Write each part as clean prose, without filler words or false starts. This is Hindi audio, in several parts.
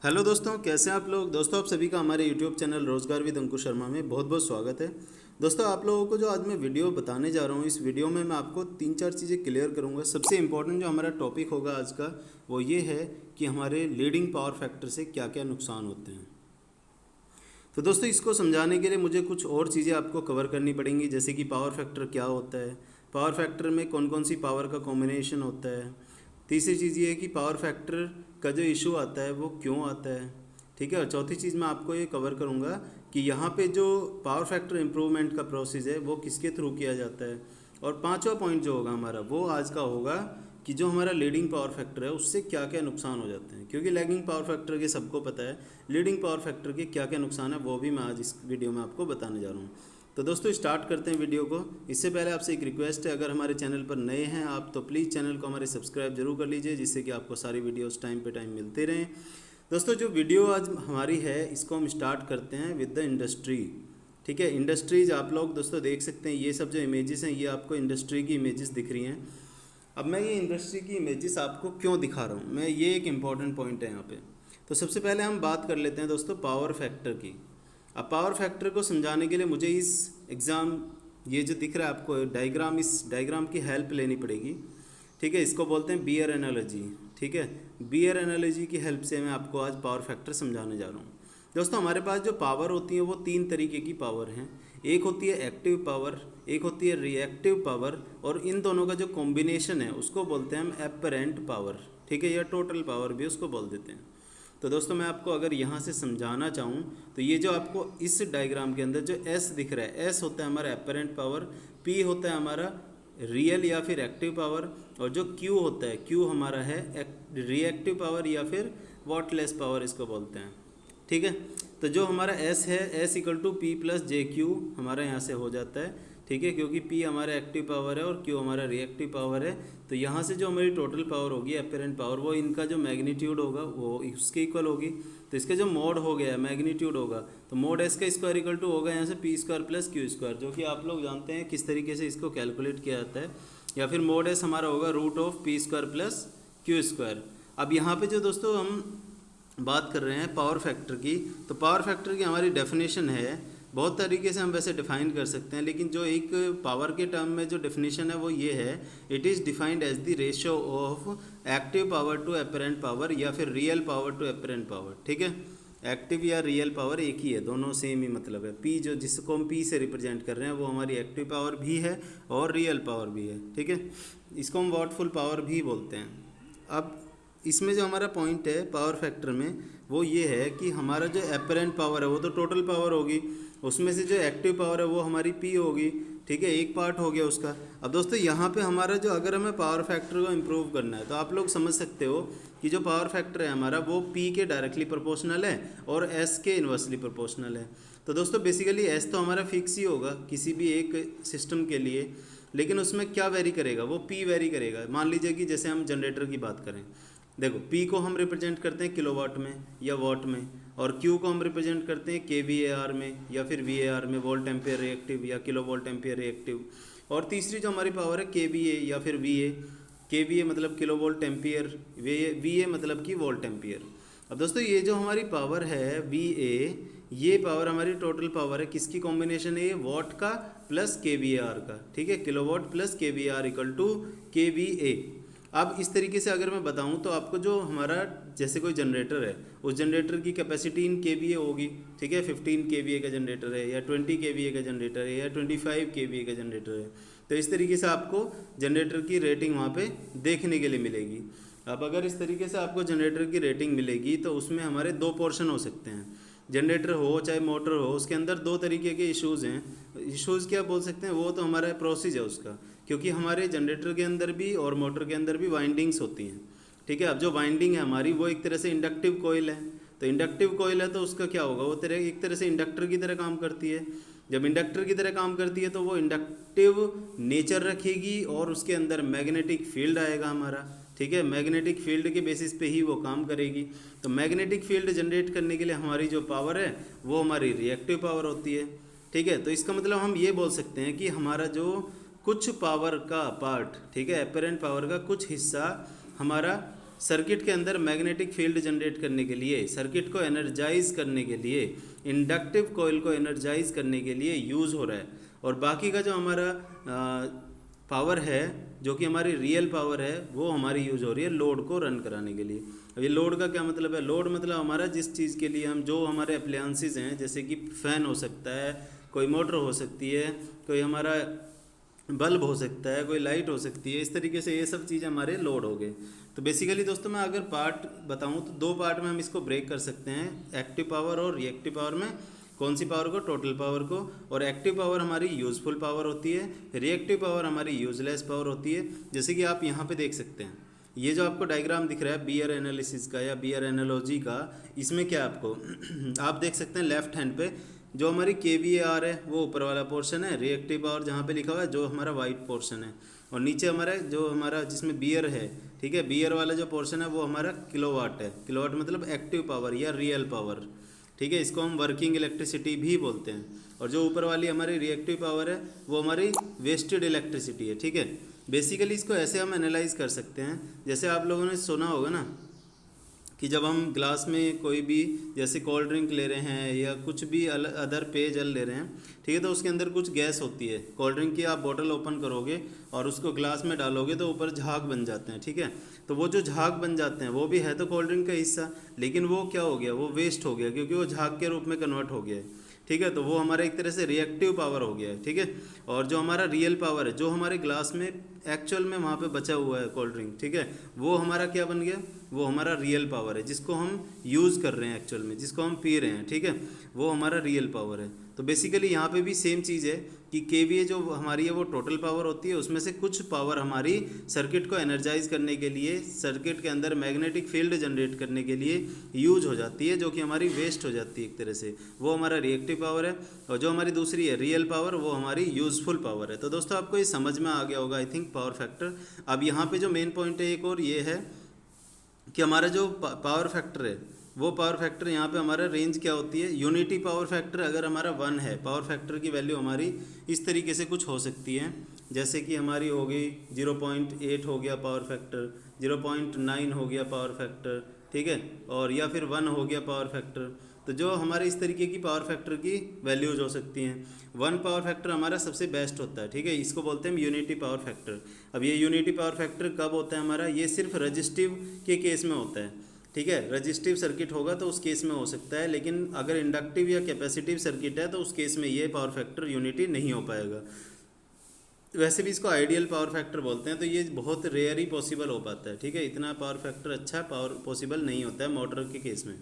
हेलो दोस्तों, कैसे हैं आप लोग। दोस्तों, आप सभी का हमारे यूट्यूब चैनल रोजगार विद अंकुश शर्मा में बहुत बहुत स्वागत है। दोस्तों, आप लोगों को जो आज मैं वीडियो बताने जा रहा हूँ, इस वीडियो में मैं आपको 3-4 चीज़ें क्लियर करूँगा। सबसे इम्पोर्टेंट जो हमारा टॉपिक होगा आज का, वो ये है कि हमारे लीडिंग पावर फैक्टर से क्या क्या नुकसान होते हैं। तो दोस्तों, इसको समझाने के लिए मुझे कुछ और चीज़ें आपको कवर करनी पड़ेंगी, जैसे कि पावर फैक्टर क्या होता है, पावर फैक्टर में कौन कौन सी पावर का कॉम्बिनेशन होता है। तीसरी चीज़ ये है कि पावर फैक्टर का जो इशू आता है वो क्यों आता है, ठीक है। और चौथी चीज़ मैं आपको ये कवर करूँगा कि यहाँ पे जो पावर फैक्टर इम्प्रूवमेंट का प्रोसेस है वो किसके थ्रू किया जाता है। और पांचवा पॉइंट जो होगा हमारा, वो आज का होगा कि जो हमारा लीडिंग पावर फैक्टर है उससे क्या क्या नुकसान हो जाते हैं। क्योंकि लैगिंग पावर फैक्टर के सबको पता है, लीडिंग पावर फैक्टर के क्या क्या नुकसान है वो भी मैं आज इस वीडियो में आपको बताने जा रहा हूँ। तो दोस्तों, स्टार्ट करते हैं वीडियो को। इससे पहले आपसे एक रिक्वेस्ट है, अगर हमारे चैनल पर नए हैं आप, तो प्लीज़ चैनल को हमारे सब्सक्राइब जरूर कर लीजिए, जिससे कि आपको सारी वीडियोस टाइम पे टाइम मिलते रहें। दोस्तों, जो वीडियो आज हमारी है इसको हम स्टार्ट करते हैं विद द इंडस्ट्री, ठीक है। इंडस्ट्रीज आप लोग दोस्तों देख सकते हैं, ये सब जो इमेजेस हैं ये आपको इंडस्ट्री की इमेजेस दिख रही हैं। अब मैं ये इंडस्ट्री की इमेजेस आपको क्यों दिखा रहा हूँ, मैं ये एक इम्पॉर्टेंट पॉइंट है यहाँ पे। तो सबसे पहले हम बात कर लेते हैं दोस्तों पावर फैक्टर की। अब पावर फैक्टर को समझाने के लिए मुझे इस एग्ज़ाम, ये जो दिख रहा है आपको डायग्राम, इस डायग्राम की हेल्प लेनी पड़ेगी, ठीक है। इसको बोलते हैं बियर एनालॉजी, ठीक है। बियर एनालॉजी की हेल्प से मैं आपको आज पावर फैक्टर समझाने जा रहा हूँ। दोस्तों, हमारे पास जो पावर होती है वो 3 तरीके की पावर हैं। एक होती है एक्टिव पावर, एक होती है रिएक्टिव पावर, और इन दोनों का जो कॉम्बिनेशन है उसको बोलते हैं हम एपरेंट पावर, ठीक है, या टोटल पावर भी उसको बोल देते हैं। तो दोस्तों, मैं आपको अगर यहाँ से समझाना चाहूँ तो ये जो आपको इस डायग्राम के अंदर जो एस दिख रहा है, एस होता है हमारा एपरेंट पावर, पी होता है हमारा रियल या फिर एक्टिव पावर, और जो क्यू होता है, क्यू हमारा है रिएक्टिव पावर या फिर वॉटलेस पावर इसको बोलते हैं, ठीक है। तो जो हमारा एस है, S equal to P plus J Q हमारा यहाँ से हो जाता है, ठीक है, क्योंकि पी हमारा एक्टिव पावर है और क्यू हमारा रिएक्टिव पावर है। तो यहाँ से जो हमारी टोटल पावर होगी एपरेंट पावर, वो इनका जो मैग्नीट्यूड होगा वो उसके इक्वल होगी। तो इसका जो मोड हो गया मैग्नीट्यूड होगा, तो मोड एस का स्क्वायर इक्वल टू होगा यहाँ से P square plus Q square, जो कि आप लोग जानते हैं किस तरीके से इसको कैलकुलेट किया जाता है। या फिर मोड एस हमारा होगा root of P square plus Q square. अब यहाँ पे जो दोस्तों हम बात कर रहे हैं पावर फैक्टर की, तो पावर फैक्टर की हमारी डेफिनेशन है, बहुत तरीके से हम वैसे डिफाइन कर सकते हैं, लेकिन जो एक पावर के टर्म में जो डेफिनेशन है वो ये है, it is defined as the ratio of active power to apparent power या फिर real power to apparent power, ठीक है। एक्टिव या रियल पावर एक ही है, दोनों सेम ही मतलब है। पी जो जिसको हम पी से रिप्रेजेंट कर रहे हैं वो हमारी एक्टिव पावर भी है और रियल पावर भी है, ठीक है। इसको हम वॉटफुल पावर भी बोलते हैं। अब इसमें जो हमारा पॉइंट है पावर फैक्टर में वो ये है कि हमारा जो एपरेंट पावर है वो तो टोटल पावर होगी, उसमें से जो एक्टिव पावर है वो हमारी पी होगी, ठीक है, एक पार्ट हो गया उसका। अब दोस्तों, यहाँ पे हमारा जो, अगर हमें पावर फैक्टर को इम्प्रूव करना है तो आप लोग समझ सकते हो कि जो पावर फैक्टर है हमारा वो पी के डायरेक्टली प्रोपोर्शनल है और एस के इन्वर्सली प्रोपोर्शनल है। तो दोस्तों बेसिकली एस तो हमारा फिक्स ही होगा किसी भी एक सिस्टम के लिए, लेकिन उसमें क्या वेरी करेगा, वो पी वेरी करेगा। मान लीजिए कि जैसे हम जनरेटर की बात करें, देखो पी को हम रिप्रेजेंट करते हैं किलोवाट में या वॉट में, और क्यू को हम रिप्रेजेंट करते हैं केवीएआर में या फिर वीएआर में, वोल्ट एम्पियर रिएक्टिव या किलो वोल्ट एम्पियर रिएक्टिव। और तीसरी जो हमारी पावर है केवीए या फिर वीए, केवीए मतलब किलो वोल्ट एम्पियर, वीए मतलब कि वोल्ट एम्पियर। अब दोस्तों, ये जो हमारी पावर है वीए, ये पावर हमारी टोटल पावर है, किसकी कॉम्बिनेशन है ये, वॉट का प्लस केवीएआर का, ठीक है, kilowatt plus KVAR equal to KVA. अब इस तरीके से अगर मैं बताऊं तो आपको जो हमारा, जैसे कोई जनरेटर है, उस जनरेटर की कैपेसिटी इन केवीए होगी, ठीक है, 15 केवीए का जनरेटर है या 20 केवीए का जनरेटर है या 25 केवीए का जनरेटर है। तो इस तरीके से आपको जनरेटर की रेटिंग वहाँ पे देखने के लिए मिलेगी। अब अगर इस तरीके से आपको जनरेटर की रेटिंग मिलेगी तो उसमें हमारे 2 पोर्शन हो सकते हैं। जनरेटर हो चाहे मोटर हो, उसके अंदर 2 तरीके के इश्यूज़ हैं। इश्यूज़ क्या बोल सकते हैं, वो तो हमारा प्रोसेस है उसका, क्योंकि हमारे जनरेटर के अंदर भी और मोटर के अंदर भी वाइंडिंग्स होती हैं, ठीक है। अब जो वाइंडिंग है हमारी वो एक तरह से इंडक्टिव कोयल है, तो इंडक्टिव कोयल है तो उसका क्या होगा, वो एक तरह से इंडक्टर की तरह काम करती है। जब इंडक्टर की तरह काम करती है तो वो इंडक्टिव नेचर रखेगी और उसके अंदर मैग्नेटिक फील्ड आएगा हमारा, ठीक है, मैग्नेटिक फील्ड के बेसिस पे ही वो काम करेगी। तो मैग्नेटिक फील्ड जनरेट करने के लिए हमारी जो पावर है वो हमारी रिएक्टिव पावर होती है, ठीक है। तो इसका मतलब हम ये बोल सकते हैं कि हमारा जो कुछ पावर का पार्ट, ठीक है, एपरेंट पावर का कुछ हिस्सा हमारा सर्किट के अंदर मैग्नेटिक फील्ड जनरेट करने के लिए, सर्किट को एनर्जाइज करने के लिए, इंडक्टिव कॉइल को एनर्जाइज करने के लिए यूज़ हो रहा है। और बाकी का जो हमारा पावर है, जो कि हमारी रियल पावर है, वो हमारी यूज़ हो रही है लोड को रन कराने के लिए। अब ये लोड का क्या मतलब है? लोड मतलब हमारा जिस चीज़ के लिए हम, जो हमारे अप्लायंसेस हैं, जैसे कि फ़ैन हो सकता है, कोई मोटर हो सकती है, कोई हमारा बल्ब हो सकता है, कोई लाइट हो सकती है, इस तरीके से ये सब चीज़ हमारे लोड हो गए। तो बेसिकली दोस्तों मैं अगर पार्ट बताऊं तो दो पार्ट में हम इसको ब्रेक कर सकते हैं, एक्टिव पावर और रिएक्टिव पावर में। कौन सी पावर को? टोटल पावर को। और एक्टिव पावर हमारी यूज़फुल पावर होती है, रिएक्टिव पावर हमारी यूजलेस पावर होती है। जैसे कि आप यहाँ पे देख सकते हैं, ये जो आपको डायग्राम दिख रहा है बीयर एनालिसिस का या बीयर एनालॉजी का, इसमें क्या आपको आप देख सकते हैं लेफ्ट हैंड पे जो हमारी KVAR है वो ऊपर वाला पोर्शन है, रिएक्टिव पावर जहाँ पे लिखा हुआ है जो हमारा वाइट पोर्शन है, और नीचे हमारा जो हमारा जिसमें बियर है, ठीक है, बियर वाला जो पोर्शन है वो हमारा किलोवाट है। किलोवाट मतलब एक्टिव पावर या रियल पावर, ठीक है, इसको हम वर्किंग इलेक्ट्रिसिटी भी बोलते हैं। और जो ऊपर वाली हमारी रिएक्टिव पावर है वो हमारी वेस्टेड इलेक्ट्रिसिटी है, ठीक है। बेसिकली इसको ऐसे हम एनालाइज कर सकते हैं, जैसे आप लोगों ने सुना होगा ना कि जब हम ग्लास में कोई भी जैसे कोल्ड ड्रिंक ले रहे हैं या कुछ भी अदर पेयजल ले रहे हैं, ठीक है, तो उसके अंदर कुछ गैस होती है। कोल्ड ड्रिंक की आप बोतल ओपन करोगे और उसको ग्लास में डालोगे तो ऊपर झाग बन जाते हैं, ठीक है। तो वो जो झाग बन जाते हैं वो भी है तो कोल्ड ड्रिंक का हिस्सा, लेकिन वो क्या हो गया? वो वेस्ट हो गया, क्योंकि वो झाग के रूप में कन्वर्ट हो गया है, ठीक है। तो वो हमारा एक तरह से रिएक्टिव पावर हो गया है, ठीक है। और जो हमारा रियल पावर है, जो हमारे ग्लास में एक्चुअल में वहाँ पे बचा हुआ है कोल्ड ड्रिंक, ठीक है, वो हमारा क्या बन गया? वो हमारा रियल पावर है, जिसको हम यूज़ कर रहे हैं एक्चुअल में, जिसको हम पी रहे हैं, ठीक है, वो हमारा रियल पावर है। तो बेसिकली यहाँ पे भी सेम चीज़ है कि KVA जो हमारी है वो टोटल पावर होती है, उसमें से कुछ पावर हमारी सर्किट को एनर्जाइज करने के लिए, सर्किट के अंदर मैग्नेटिक फील्ड जनरेट करने के लिए यूज हो जाती है, जो कि हमारी वेस्ट हो जाती है एक तरह से, वो हमारा रिएक्टिव पावर है। और जो हमारी दूसरी है रियल पावर, वो हमारी यूजफुल पावर है। तो दोस्तों आपको ये समझ में आ गया होगा आई थिंक पावर फैक्टर। अब यहाँ पे जो मेन पॉइंट है एक और ये है कि हमारा जो पावर फैक्टर है, वो पावर फैक्टर यहाँ पे हमारा रेंज क्या होती है? यूनिटी पावर फैक्टर अगर हमारा 1 है, पावर फैक्टर की वैल्यू हमारी इस तरीके से कुछ हो सकती है, जैसे कि हमारी हो गई 0.8 हो गया पावर फैक्टर, 0.9 हो गया पावर फैक्टर, ठीक है, और या फिर 1 हो गया पावर फैक्टर। तो जो हमारे इस तरीके की पावर फैक्टर की वैल्यूज हो सकती हैं। 1 पावर फैक्टर हमारा सबसे बेस्ट होता है, ठीक है, इसको बोलते हैं हम यूनिटी पावर फैक्टर। अब ये यूनिटी पावर फैक्टर कब होता है हमारा? ये सिर्फ रजिस्टिव के केस में होता है, ठीक है। रजिस्टिव सर्किट होगा तो उस केस में हो सकता है, लेकिन अगर इंडक्टिव या कैपेसिटिव सर्किट है तो उस केस में ये पावर फैक्टर यूनिटी नहीं हो पाएगा। वैसे भी इसको आइडियल पावर फैक्टर बोलते हैं, तो ये बहुत रेयर ही पॉसिबल हो पाता है, ठीक है। इतना पावर फैक्टर अच्छा पावर पॉसिबल नहीं होता है मोटर के केस में।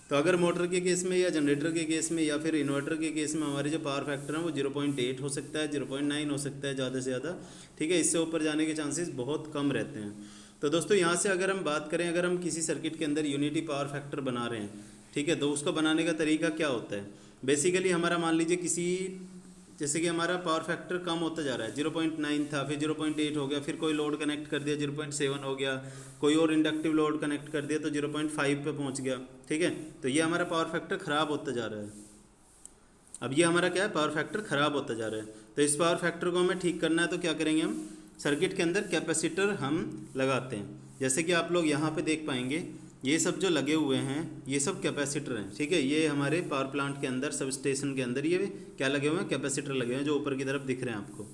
तो अगर मोटर के केस में या जनरेटर के केस में या फिर इन्वर्टर के केस में हमारे जो पावर फैक्टर हैं वो 0.8 हो सकता है, 0.9 हो सकता है ज़्यादा से ज़्यादा, ठीक है। इससे ऊपर जाने के चांसेस बहुत कम रहते हैं। तो दोस्तों यहाँ से अगर हम बात करें, अगर हम किसी सर्किट के अंदर यूनिटी पावर फैक्टर बना रहे हैं, ठीक है, तो उसको बनाने का तरीका क्या होता है? बेसिकली हमारा मान लीजिए किसी, जैसे कि हमारा पावर फैक्टर कम होता जा रहा है, 0.9 था, फिर 0.8 हो गया, फिर कोई लोड कनेक्ट कर दिया 0.7 हो गया, कोई और इंडक्टिव लोड कनेक्ट कर दिया तो 0.5 पे पहुंच गया, ठीक है। तो ये हमारा पावर फैक्टर ख़राब होता जा रहा है। अब ये हमारा क्या है? पावर फैक्टर ख़राब होता जा रहा है। तो इस पावर फैक्टर को हमें ठीक करना है तो क्या करेंगे हम? सर्किट के अंदर कैपेसिटर हम लगाते हैं। जैसे कि आप लोग यहाँ पे देख पाएंगे, ये सब जो लगे हुए हैं ये सब कैपेसिटर हैं, ठीक है। ये हमारे पावर प्लांट के अंदर, सब स्टेशन के अंदर ये क्या लगे हुए हैं? कैपेसिटर लगे हुए हैं, जो ऊपर की तरफ दिख रहे हैं आपको।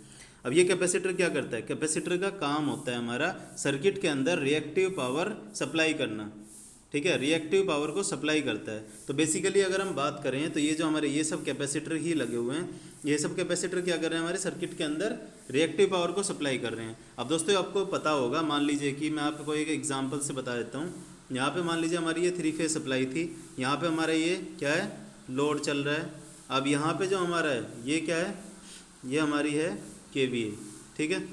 अब ये कैपेसिटर क्या करता है? कैपेसिटर का काम होता है हमारा सर्किट के अंदर रिएक्टिव पावर सप्लाई करना, ठीक है, रिएक्टिव पावर को सप्लाई करता है। तो बेसिकली अगर हम बात करें तो ये जो हमारे ये सब कैपेसिटर ही लगे हुए हैं, ये सब कैपेसिटर क्या कर रहे हैं? हमारे सर्किट के अंदर रिएक्टिव पावर को सप्लाई कर रहे हैं। अब दोस्तों आपको पता होगा, मान लीजिए कि मैं आपको एक एग्जांपल से बता देता हूँ। यहाँ पे मान लीजिए हमारी ये 3 फेज सप्लाई थी, यहाँ पे हमारा ये क्या है? लोड चल रहा है। अब यहाँ पे जो हमारा है ये क्या है? ये हमारी है KVA, ठीक है।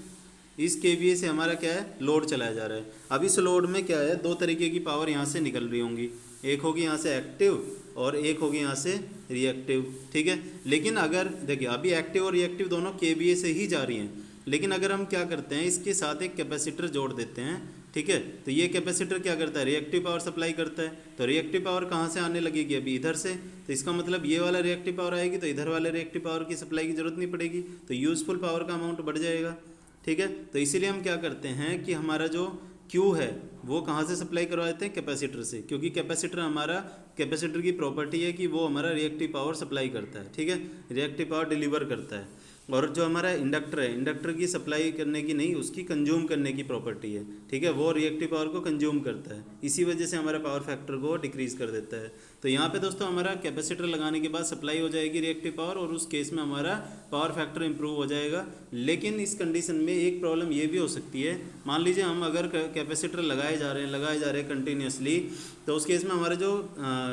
इस KVA से हमारा क्या है? लोड चलाया जा रहा है। अब इस लोड में क्या है? 2 तरीके की पावर यहाँ से निकल रही होंगी, एक होगी यहाँ से एक्टिव और एक होगी यहाँ से रिएक्टिव, ठीक है। लेकिन अगर देखिए अभी एक्टिव और रिएक्टिव दोनों KVA से ही जा रही हैं, लेकिन अगर हम क्या करते हैं, इसके साथ एक कैपेसिटर जोड़ देते हैं, ठीक है। तो ये कैपेसिटर क्या करता है? रिएक्टिव पावर सप्लाई करता है। तो रिएक्टिव पावर कहाँ से आने लगेगी? अभी इधर से। तो इसका मतलब ये वाला रिएक्टिव पावर आएगी तो इधर वाले रिएक्टिव पावर की सप्लाई की जरूरत नहीं पड़ेगी, तो यूजफुल पावर का अमाउंट बढ़ जाएगा, ठीक है। तो इसीलिए हम क्या करते हैं कि हमारा जो क्यू है वो कहाँ से सप्लाई करवाते हैं, कैपेसिटर से, क्योंकि कैपेसिटर हमारा, कैपेसिटर की प्रॉपर्टी है कि वो हमारा रिएक्टिव पावर सप्लाई करता है, ठीक है, रिएक्टिव पावर डिलीवर करता है। और जो हमारा इंडक्टर है, इंडक्टर की सप्लाई करने की नहीं, उसकी कंज्यूम करने की प्रॉपर्टी है, ठीक है, वो रिएक्टिव पावर को कंज्यूम करता है, इसी वजह से हमारा पावर फैक्टर को डिक्रीज़ कर देता है। तो यहाँ पे दोस्तों हमारा कैपेसिटर लगाने के बाद सप्लाई हो जाएगी रिएक्टिव पावर, और उस केस में हमारा पावर फैक्टर इंप्रूव हो जाएगा। लेकिन इस कंडीशन में एक प्रॉब्लम ये भी हो सकती है, मान लीजिए हम अगर कैपेसिटर लगाए जा रहे हैं कंटिन्यूसली, तो उस केस में हमारा जो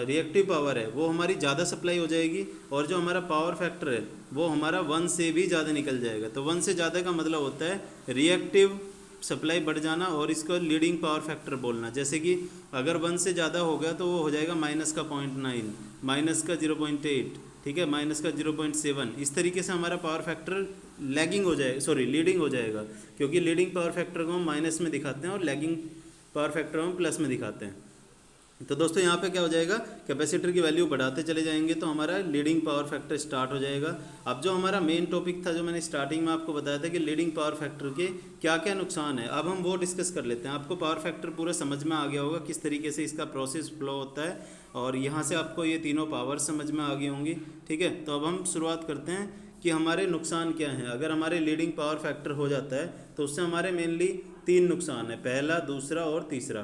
रिएक्टिव पावर है वो हमारी ज़्यादा सप्लाई हो जाएगी, और जो हमारा पावर फैक्टर है वो हमारा 1 से भी ज़्यादा निकल जाएगा। तो 1 से ज़्यादा का मतलब होता है रिएक्टिव सप्लाई बढ़ जाना, और इसको लीडिंग पावर फैक्टर बोलना। जैसे कि अगर 1 से ज़्यादा हो गया तो वो हो जाएगा माइनस का 0.9, माइनस का 0.8, ठीक है, माइनस का 0.7। इस तरीके से हमारा पावर फैक्टर लैगिंग हो जाएगा, सॉरी लीडिंग हो जाएगा, क्योंकि लीडिंग पावर फैक्टर को हम माइनस में दिखाते हैं और लैगिंग पावर फैक्टर को हम प्लस में दिखाते हैं। तो दोस्तों यहाँ पे क्या हो जाएगा, कैपेसिटर की वैल्यू बढ़ाते चले जाएंगे तो हमारा लीडिंग पावर फैक्टर स्टार्ट हो जाएगा। अब जो हमारा मेन टॉपिक था, जो मैंने स्टार्टिंग में आपको बताया था कि लीडिंग पावर फैक्टर के क्या क्या नुकसान है, अब हम वो डिस्कस कर लेते हैं। आपको पावर फैक्टर पूरा समझ में आ गया होगा, किस तरीके से इसका प्रोसेस फ्लो होता है, और यहाँ से आपको ये तीनों पावर समझ में आ गई होंगी, ठीक है। तो अब हम शुरुआत करते हैं कि हमारे नुकसान क्या हैं। अगर हमारे लीडिंग पावर फैक्टर हो जाता है तो उससे हमारे मेनली 3 नुकसान है, पहला, दूसरा और तीसरा।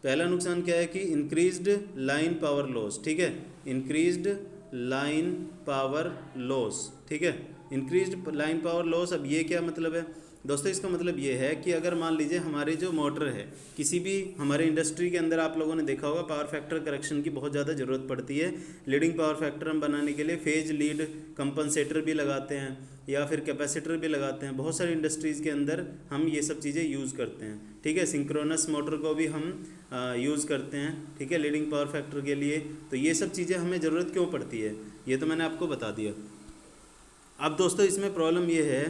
पहला नुकसान क्या है कि इंक्रीज्ड लाइन पावर लॉस, ठीक है, इंक्रीज्ड लाइन पावर लॉस, ठीक है, इंक्रीज्ड लाइन पावर लॉस। अब ये क्या मतलब है दोस्तों, इसका मतलब ये है कि अगर मान लीजिए हमारी जो मोटर है, किसी भी हमारे इंडस्ट्री के अंदर आप लोगों ने देखा होगा पावर फैक्टर करेक्शन की बहुत ज़्यादा ज़रूरत पड़ती है। लीडिंग पावर फैक्टर हम बनाने के लिए फेज लीड कंपनसेटर भी लगाते हैं, या फिर कैपेसिटर भी लगाते हैं। बहुत सारी इंडस्ट्रीज़ के अंदर हम ये सब चीज़ें यूज़ करते हैं, ठीक है। सिंक्रोनस मोटर को भी हम यूज़ करते हैं, ठीक है, लीडिंग पावर फैक्टर के लिए। तो ये सब चीज़ें हमें ज़रूरत क्यों पड़ती है, ये तो मैंने आपको बता दिया। अब दोस्तों इसमें प्रॉब्लम ये है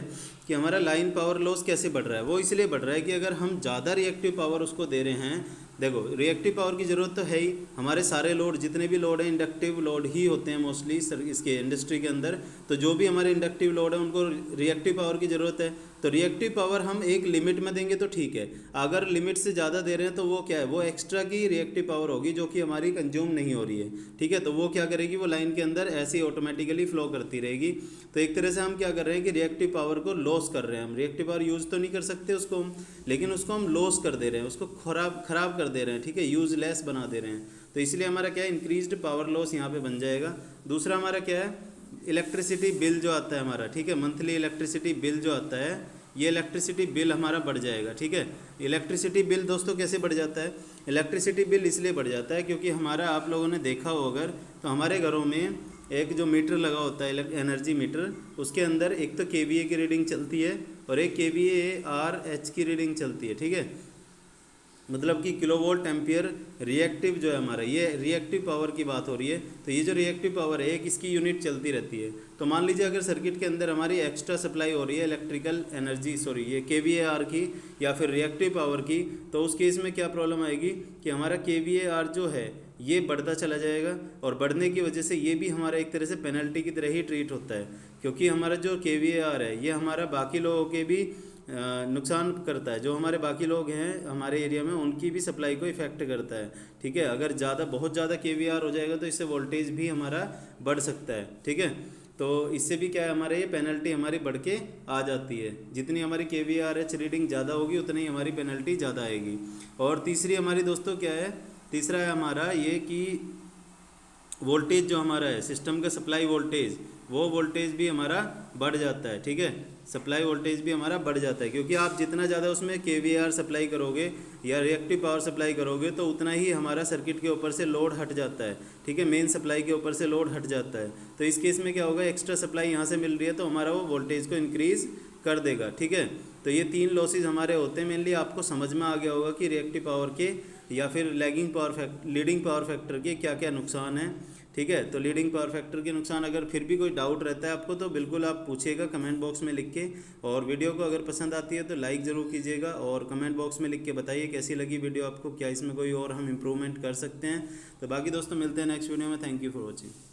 कि हमारा लाइन पावर लॉस कैसे बढ़ रहा है। वो इसलिए बढ़ रहा है कि अगर हम ज़्यादा रिएक्टिव पावर उसको दे रहे हैं, देखो रिएक्टिव पावर की ज़रूरत तो है ही, हमारे सारे लोड जितने भी लोड हैं इंडक्टिव लोड ही होते हैं मोस्टली इसके इंडस्ट्री के अंदर। तो जो भी हमारे इंडक्टिव लोड है उनको रिएक्टिव पावर की ज़रूरत है। तो रिएक्टिव पावर हम एक लिमिट में देंगे तो ठीक है, अगर लिमिट से ज़्यादा दे रहे हैं तो वो क्या है, वो एक्स्ट्रा की रिएक्टिव पावर होगी जो कि हमारी कंज्यूम नहीं हो रही है, ठीक है। तो वो क्या करेगी, वो लाइन के अंदर ऐसे ही ऑटोमेटिकली फ्लो करती रहेगी। तो एक तरह से हम क्या कर रहे हैं कि रिएक्टिव पावर को लॉस कर रहे हैं। हम रिएक्टिव पावर यूज़ तो नहीं कर सकते उसको हम, लेकिन उसको हम लॉस कर दे रहे हैं, उसको खराब कर दे रहे हैं, ठीक है, यूजलेस बना दे रहे हैं। तो इसलिए हमारा क्या है, इंक्रीज्ड पावर लॉस यहाँ पे बन जाएगा। दूसरा हमारा क्या है, इलेक्ट्रिसिटी बिल जो आता है हमारा, ठीक है, मंथली इलेक्ट्रिसिटी बिल जो आता है, ये इलेक्ट्रिसिटी बिल हमारा बढ़ जाएगा, ठीक है। इलेक्ट्रिसिटी बिल दोस्तों कैसे बढ़ जाता है, इलेक्ट्रिसिटी बिल इसलिए बढ़ जाता है क्योंकि हमारा, आप लोगों ने देखा हो अगर, तो हमारे घरों में एक जो मीटर लगा होता है एनर्जी मीटर, उसके अंदर एक तो KVA की रीडिंग चलती है और एक kVAr/H की रीडिंग चलती है, ठीक है, मतलब कि किलोवोल्ट एम्पियर रिएक्टिव जो है हमारा, ये रिएक्टिव पावर की बात हो रही है। तो ये जो रिएक्टिव पावर है एक इसकी यूनिट चलती रहती है। तो मान लीजिए अगर सर्किट के अंदर हमारी एक्स्ट्रा सप्लाई हो रही है इलेक्ट्रिकल एनर्जी, सॉरी ये kVAr की या फिर रिएक्टिव पावर की, तो उस केस में क्या प्रॉब्लम आएगी कि हमारा kVAr जो है ये बढ़ता चला जाएगा, और बढ़ने की वजह से ये भी हमारा एक तरह से पेनल्टी की तरह ही ट्रीट होता है, क्योंकि हमारा जो kVAr है ये हमारा बाकी लोगों के भी नुकसान करता है। जो हमारे बाकी लोग हैं हमारे एरिया में उनकी भी सप्लाई को इफ़ेक्ट करता है, ठीक है। अगर बहुत ज़्यादा kVAr हो जाएगा तो इससे वोल्टेज भी हमारा बढ़ सकता है, ठीक है। तो इससे भी क्या है, हमारे ये पेनल्टी हमारी बढ़ के आ जाती है। जितनी हमारी kVAr/H रीडिंग ज़्यादा होगी उतनी हमारी पेनल्टी ज़्यादा आएगी। और तीसरी हमारी दोस्तों क्या है, तीसरा है हमारा ये कि वोल्टेज जो हमारा है सिस्टम का सप्लाई वोल्टेज, वो वोल्टेज भी हमारा बढ़ जाता है, ठीक है, सप्लाई वोल्टेज भी हमारा बढ़ जाता है। क्योंकि आप जितना ज़्यादा उसमें kVAr सप्लाई करोगे या रिएक्टिव पावर सप्लाई करोगे तो उतना ही हमारा सर्किट के ऊपर से लोड हट जाता है, ठीक है, मेन सप्लाई के ऊपर से लोड हट जाता है। तो इस केस में क्या होगा, एक्स्ट्रा सप्लाई यहाँ से मिल रही है तो हमारा वो वोल्टेज को इंक्रीज़ कर देगा, ठीक है। तो ये 3 लॉसेज हमारे होते हैं। मेनली आपको समझ में आ गया होगा कि रिएक्टिव पावर के या फिर लीडिंग पावर फैक्टर के क्या क्या नुकसान हैं, ठीक है। तो लीडिंग पावर फैक्टर के नुकसान, अगर फिर भी कोई डाउट रहता है आपको तो बिल्कुल आप पूछिएगा कमेंट बॉक्स में लिख के। और वीडियो को अगर पसंद आती है तो लाइक ज़रूर कीजिएगा और कमेंट बॉक्स में लिख के बताइए कैसी लगी वीडियो आपको, क्या इसमें कोई और हम इम्प्रूवमेंट कर सकते हैं। तो बाकी दोस्तों मिलते हैं नेक्स्ट वीडियो में। Thank you for watching.